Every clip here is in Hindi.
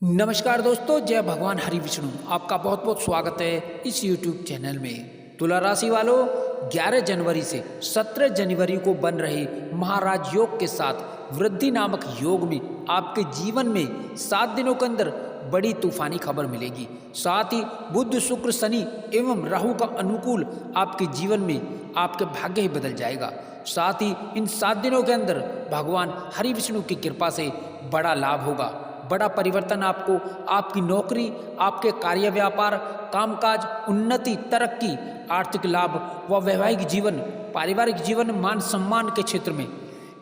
नमस्कार दोस्तों, जय भगवान हरि विष्णु। आपका बहुत बहुत स्वागत है इस YouTube चैनल में। तुला राशि वालों, 11 जनवरी से 17 जनवरी को बन रहे महाराज योग के साथ वृद्धि नामक योग में आपके जीवन में 7 दिनों के अंदर बड़ी तूफानी खबर मिलेगी। साथ ही बुध, शुक्र, शनि एवं राहु का अनुकूल आपके जीवन में आपके भाग्य ही बदल जाएगा। साथ ही इन 7 दिनों के अंदर भगवान हरि विष्णु की कृपा से बड़ा लाभ होगा, बड़ा परिवर्तन आपको आपकी नौकरी, आपके कार्य व्यापार, कामकाज, उन्नति, तरक्की, आर्थिक लाभ व वैवाहिक जीवन, पारिवारिक जीवन, मान सम्मान के क्षेत्र में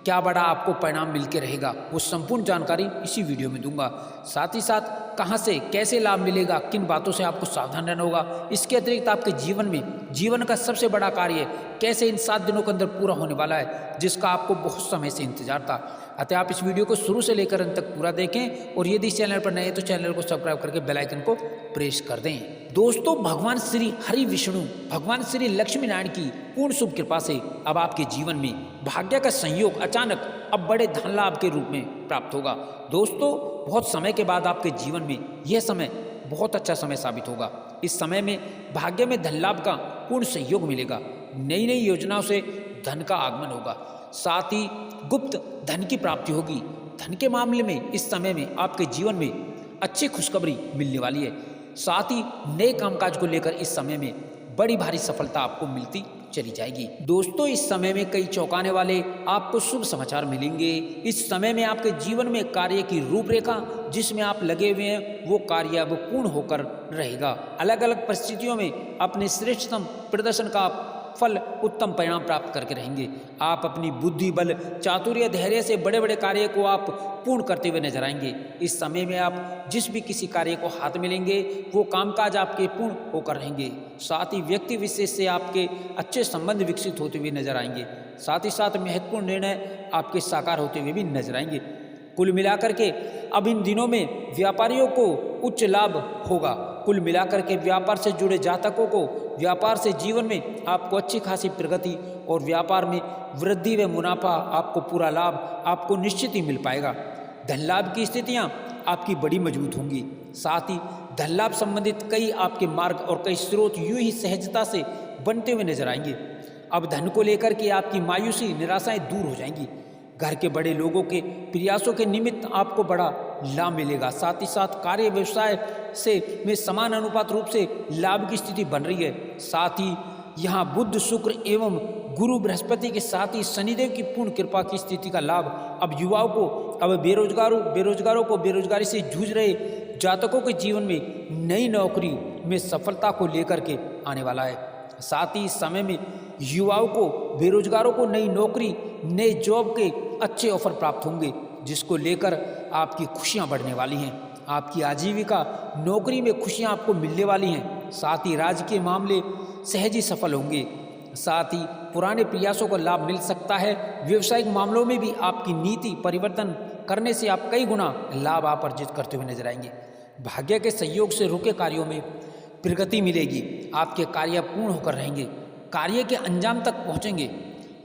क्या बड़ा आपको परिणाम मिलकर रहेगा, वो संपूर्ण जानकारी इसी वीडियो में दूंगा। साथ ही साथ कहां से कैसे लाभ मिलेगा, किन बातों से आपको सावधान रहना होगा। इसके अतिरिक्त आपके जीवन में जीवन का सबसे बड़ा कार्य कैसे इन 7 दिनों के अंदर पूरा होने वाला है, जिसका आपको बहुत समय से इंतजार था। अतः आप इस वीडियो को शुरू से लेकर अंत तक पूरा देखें और यदि इस चैनल पर नए हैं तो चैनल को सब्सक्राइब करके बेल आइकन को प्रेस कर दें। दोस्तों, भगवान श्री हरि विष्णु, भगवान श्री लक्ष्मी नारायण की पूर्ण शुभ कृपा से अब आपके जीवन में भाग्य का संयोग अचानक अब बड़े धन लाभ के रूप में प्राप्त होगा। दोस्तों, बहुत समय के बाद आपके जीवन में यह समय बहुत अच्छा समय साबित होगा। इस समय में भाग्य में धन लाभ का पूर्ण सहयोग मिलेगा। नई नई योजनाओं से धन का आगमन होगा। साथ ही गुप्त धन की प्राप्ति होगी। धन के मामले में इस समय में आपके जीवन में अच्छी खुशखबरी मिलने वाली है। साथ ही नए कामकाज को लेकर इस समय में बड़ी भारी सफलता आपको मिलती चली जाएगी। दोस्तों, इस समय में कई चौंकाने वाले आपको शुभ समाचार मिलेंगे। इस समय में आपके जीवन में कार्य की रूपरेखा जिसमें आप लगे हुए हैं वो कार्य अब पूर्ण होकर रहेगा। अलग अलग परिस्थितियों में अपने श्रेष्ठतम प्रदर्शन का फल, उत्तम परिणाम प्राप्त करके रहेंगे। आप अपनी बुद्धि, बल, चातुर्य, धैर्य से बड़े बड़े कार्य को आप पूर्ण करते हुए नजर आएंगे। इस समय में आप जिस भी किसी कार्य को हाथ में लेंगे वो कामकाज आपके पूर्ण होकर रहेंगे। साथ ही व्यक्ति विशेष से आपके अच्छे संबंध विकसित होते हुए नजर आएंगे। साथ ही साथ महत्वपूर्ण निर्णय आपके साकार होते हुए भी नजर आएंगे। कुल मिलाकर के अब इन दिनों में व्यापारियों को उच्च लाभ होगा। कुल मिलाकर के व्यापार से जुड़े जातकों को व्यापार से जीवन में आपको अच्छी खासी प्रगति और व्यापार में वृद्धि व मुनाफा, आपको पूरा लाभ आपको निश्चित ही मिल पाएगा। धन लाभ की स्थितियां आपकी बड़ी मजबूत होंगी। साथ ही धन लाभ संबंधित कई आपके मार्ग और कई स्रोत यूं ही सहजता से बनते हुए नजर आएंगे। अब धन को लेकर के आपकी मायूसी, निराशाएं दूर हो जाएंगी। घर के बड़े लोगों के प्रयासों के निमित्त आपको बड़ा लाभ मिलेगा। साथ ही साथ कार्य व्यवसाय से में समान अनुपात रूप से लाभ की स्थिति बन रही है। साथ ही यहाँ बुध, शुक्र एवं गुरु, बृहस्पति के साथ ही शनिदेव की पूर्ण कृपा की स्थिति का लाभ अब युवाओं को, अब बेरोजगारों को, बेरोजगारी से जूझ रहे जातकों के जीवन में नई नौकरी में सफलता को लेकर के आने वाला है। साथ ही इस समय में युवाओं को, बेरोजगारों को नई नौकरी, नए जॉब के अच्छे ऑफर प्राप्त होंगे, जिसको लेकर आपकी खुशियां बढ़ने वाली हैं। आपकी आजीविका, नौकरी में खुशियां आपको मिलने वाली हैं। साथ ही राजकीय मामले सहज ही सफल होंगे। साथ ही पुराने प्रयासों का लाभ मिल सकता है। व्यवसायिक मामलों में भी आपकी नीति परिवर्तन करने से आप कई गुना लाभ आप अर्जित करते हुए नजर आएंगे। भाग्य के सहयोग से रुके कार्यों में प्रगति मिलेगी। आपके कार्य पूर्ण होकर रहेंगे, कार्य के अंजाम तक पहुंचेंगे।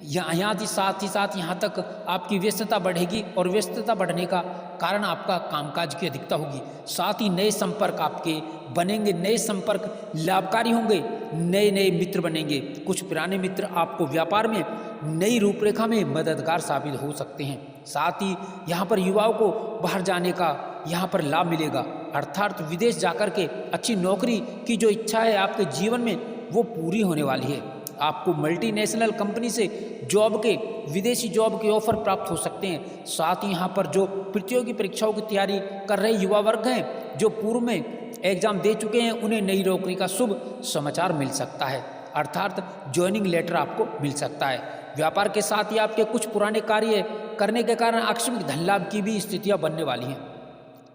साथ ही साथ यहाँ तक आपकी व्यस्तता बढ़ेगी और व्यस्तता बढ़ने का कारण आपका कामकाज की अधिकता होगी। साथ ही नए संपर्क आपके बनेंगे, नए संपर्क लाभकारी होंगे, नए नए मित्र बनेंगे। कुछ पुराने मित्र आपको व्यापार में नई रूपरेखा में मददगार साबित हो सकते हैं। साथ ही यहाँ पर युवाओं को बाहर जाने का यहाँ पर लाभ मिलेगा, अर्थात विदेश जाकर के अच्छी नौकरी की जो इच्छा है आपके जीवन में वो पूरी होने वाली है। आपको मल्टीनेशनल कंपनी से जॉब के, विदेशी जॉब के ऑफर प्राप्त हो सकते हैं। साथ ही यहाँ पर जो प्रतियोगी परीक्षाओं की तैयारी कर रहे युवा वर्ग हैं, जो पूर्व में एग्जाम दे चुके हैं, उन्हें नई नौकरी का शुभ समाचार मिल सकता है, अर्थात ज्वाइनिंग लेटर आपको मिल सकता है। व्यापार के साथ ही आपके कुछ पुराने कार्य करने के कारण आकस्मिक धन लाभ की भी स्थितियाँ बनने वाली हैं,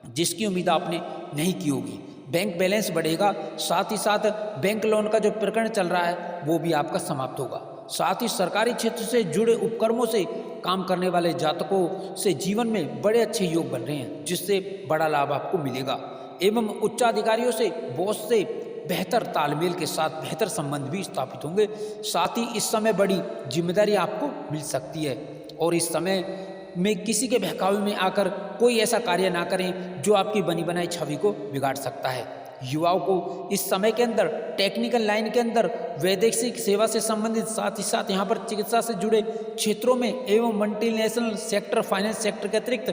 जिसकी उम्मीद आपने नहीं की होगी। बैंक बैलेंस बढ़ेगा। साथ ही साथ बैंक लोन का जो प्रकरण चल रहा है वो भी आपका समाप्त होगा। साथ ही सरकारी क्षेत्र से जुड़े उपक्रमों से काम करने वाले जातकों से जीवन में बड़े अच्छे योग बन रहे हैं, जिससे बड़ा लाभ आपको मिलेगा। एवं उच्चाधिकारियों से, बॉस से बेहतर तालमेल के साथ बेहतर संबंध भी स्थापित होंगे। साथ ही इस समय बड़ी जिम्मेदारी आपको मिल सकती है और इस समय में किसी के बहकावे में आकर कोई ऐसा कार्य ना करें जो आपकी बनी बनाई छवि को बिगाड़ सकता है। युवाओं को इस समय के अंदर टेक्निकल लाइन के अंदर वैदेशिक सेवा से संबंधित, साथ ही साथ यहाँ पर चिकित्सा से जुड़े क्षेत्रों में एवं मल्टीनेशनल सेक्टर, फाइनेंस सेक्टर के अतिरिक्त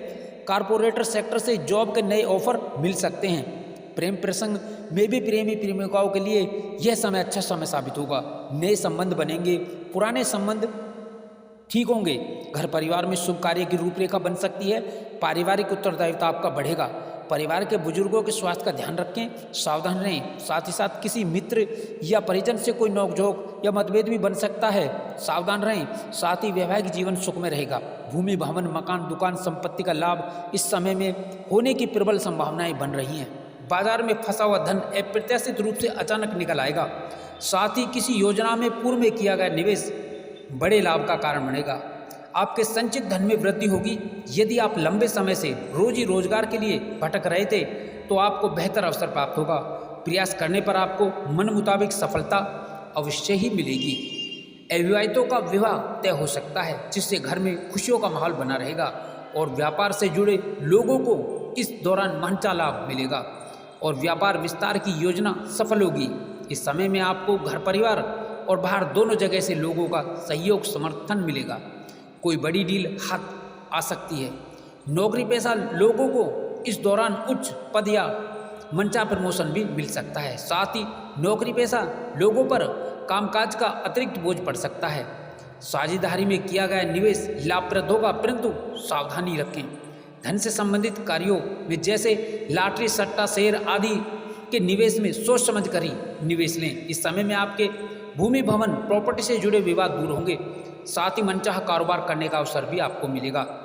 कारपोरेटर सेक्टर से जॉब के नए ऑफर मिल सकते हैं। प्रेम प्रसंग में भी प्रेमी प्रेमिकाओं के लिए यह समय अच्छा समय साबित होगा। नए संबंध बनेंगे, पुराने संबंध ठीक होंगे। घर परिवार में शुभ कार्य की रूपरेखा बन सकती है। पारिवारिक उत्तरदायित्व आपका बढ़ेगा। परिवार के बुजुर्गों के स्वास्थ्य का ध्यान रखें, सावधान रहें। साथ ही साथ किसी मित्र या परिजन से कोई नोकझोंक या मतभेद भी बन सकता है, सावधान रहें। साथ ही वैवाहिक जीवन सुख में रहेगा। भूमि, भवन, मकान, दुकान, संपत्ति का लाभ इस समय में होने की प्रबल संभावनाएं बन रही हैं। बाजार में फंसा हुआ धन अप्रत्याशित रूप से अचानक निकल आएगा। साथ ही किसी योजना में पूर्व में किया गया निवेश बड़े लाभ का कारण बनेगा। आपके संचित धन में वृद्धि होगी। यदि आप लंबे समय से रोजी रोजगार के लिए भटक रहे थे तो आपको बेहतर अवसर प्राप्त होगा। प्रयास करने पर आपको मन मुताबिक सफलता अवश्य ही मिलेगी। अविवाहितों का विवाह तय हो सकता है, जिससे घर में खुशियों का माहौल बना रहेगा और व्यापार से जुड़े लोगों को इस दौरान मनचा लाभ मिलेगा और व्यापार विस्तार की योजना सफल होगी। इस समय में आपको घर परिवार और बाहर दोनों जगह से लोगों का सहयोग समर्थन मिलेगा। कोई बड़ी डील हाथ आ सकती है। नौकरी पेशा लोगों को इस दौरान उच्च पद या मंचा प्रमोशन भी मिल सकता है। साथ ही नौकरी पेशा लोगों पर कामकाज का अतिरिक्त बोझ पड़ सकता है। साझेदारी में किया गया निवेश लाभप्रद होगा, परंतु सावधानी रखें। धन से संबंधित कार्यों में जैसे लॉटरी, सट्टा, शेयर आदि के निवेश में सोच समझ कर ही निवेश लें। इस समय में आपके भूमि, भवन, प्रॉपर्टी से जुड़े विवाद दूर होंगे। साथ ही मनचाहा कारोबार करने का अवसर भी आपको मिलेगा।